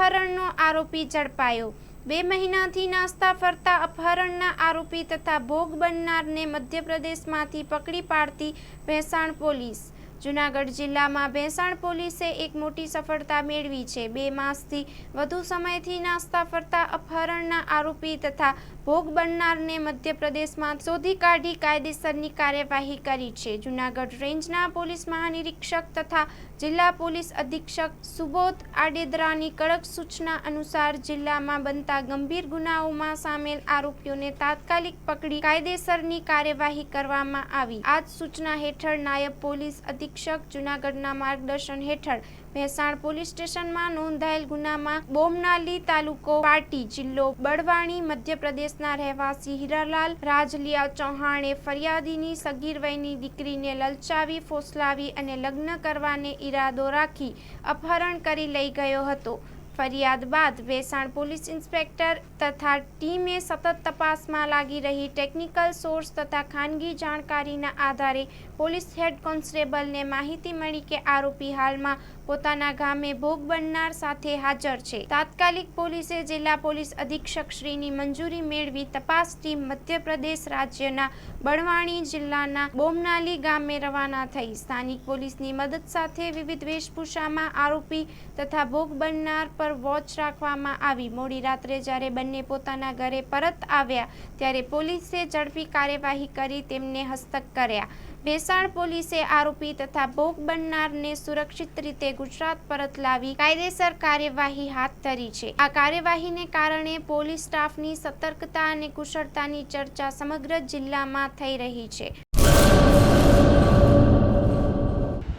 અપહરણનો આરોપી ઝડપાયો। 2 મહિનાથી નાસ્તા ફરતા અપહરણના આરોપી તથા ભોગ બનનારને મધ્યપ્રદેશમાંથી પકડી પાડતી ભેંસાણ પોલીસ। જૂનાગઢ જિલ્લામાં ભેંસાણ પોલીસે એક મોટી સફળતા મેળવી છે। 2 માસથી વધુ સમયથી નાસ્તા ફરતા અપહરણના આરોપી તથા ભોગ બનનારને મધ્યપ્રદેશમાં શોધી કાઢી કાયદેસરની કાર્યવાહી કરી છે। જૂનાગઢ રેન્જના પોલીસ મહાનિરીક્ષક તથા જિલ્લા પોલીસ અધિક્ષક સુબોધ આડેદરાની કડક સૂચના અનુસાર જિલ્લામાં બનતા ગંભીર ગુનાઓમાં સામેલ આરોપીઓને તાત્કાલિક પકડી કાયદેસરની કાર્યવાહી કરવામાં આવી। આ જ સૂચના હેઠળ નાયબ પોલીસ અધિક્ષક જૂનાગઢના માર્ગદર્શન હેઠળ ભેંસાણ પોલીસ સ્ટેશનમાં નોંધાયેલ ગુનામાં બોમનાલી તાલુકો પાટી જિલ્લો બળવાણી મધ્યપ્રદેશના રહેવાસી હીરાલાલ રાજલિયા ચૌહાણે ફરિયાદીની સગીર વયની દીકરીને લલચાવી ફોસલાવી અને લગ્ન કરવાને ઈરાદો રાખી અપહરણ કરી લઈ ગયો હતો। ફરિયાદ બાદ ભેંસાણ પોલીસ ઇન્સ્પેક્ટર તથા ટીમે સતત તપાસમાં લાગી રહી ટેકનિકલ સોર્સ તથા ખાનગી જાણકારીના આધારે પોલીસ હેડ કોન્સ્ટેબલને માહિતી મળી કે આરોપી હાલમાં પોતાના ગામે ભોગ બનનાર સાથે હાજર છે। તાત્કાલિક પોલીસે જિલ્લા પોલીસ અધિક્ષક શ્રીની મંજૂરી મેળવી તપાસ ટીમ મધ્યપ્રદેશ રાજ્યના બળવાણી જિલ્લાના બોમનાલી ગામે રવાના થઈ। સ્થાનિક પોલીસની મદદ સાથે વિવિધ વેશભૂષામાં આરોપી તથા ભોગ બનનાર પર વોચ રાખવામાં આવી। મોડી રાત્રે જ્યારે બંને પોતાના ઘરે પરત આવ્યા ત્યારે પોલીસે ઝડપી કાર્યવાહી કરી તેમને હસ્તક કર્યા। ભેંસાણ પોલીસે આરોપી તથા ભોગ બનનારને સુરક્ષિત રીતે ગુજરાત પરત લાવી કાયદેસર કાર્યવાહી હાથ ધરી છે। આ કાર્યવાહીને કારણે પોલીસ સ્ટાફની સતર્કતા અને કુશળતાની ચર્ચા સમગ્ર જિલ્લામાં થઈ રહી છે।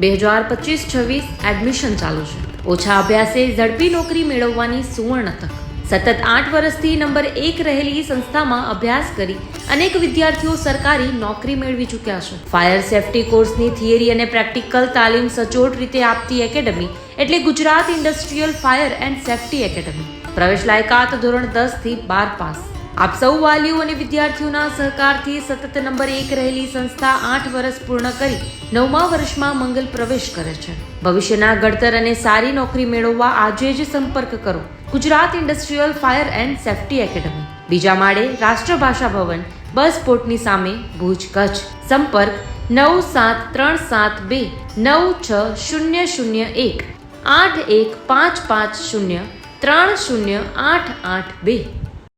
2025-26 એડમિશન ચાલુ છે। ઓછા અભ્યાસે ઝડપી નોકરી મેળવવાની સુવર્ણ તક। સતત 8 વર્ષથી નંબર 1 રહેલી સંસ્થામાં અભ્યાસ કરી અનેક વિદ્યાર્થીઓ સરકારી નોકરી મેળવી ચૂક્યા છે। ફાયર સેફટી કોર્સની થિયરી અને પ્રેક્ટિકલ તાલીમ સચોટ રીતે આપતી એકેડમી એટલે Gujarat industrial fire and safety academy. પ્રવેશ લાયકાત ધોરણ 10 થી 12 પાસ। આપ સૌ વાલીઓ અને વિદ્યાર્થીઓના સહકારથી સતત નંબર 1 રહેલી સંસ્થા 8 વર્ષ પૂર્ણ કરી 9મા વર્ષમાં મંગલ પ્રવેશ કરે છે। ભવિષ્યના ઘડતર અને સારી નોકરી મેળવવા આજે જ સંપર્ક કરો Gujarat industrial fire and safety academy, બીજા માળે રાષ્ટ્રભાષા ભવન, બસ પોર્ટની સામે, ભુજ, કચ્છ। સંપર્ક 9737296001 8155030882।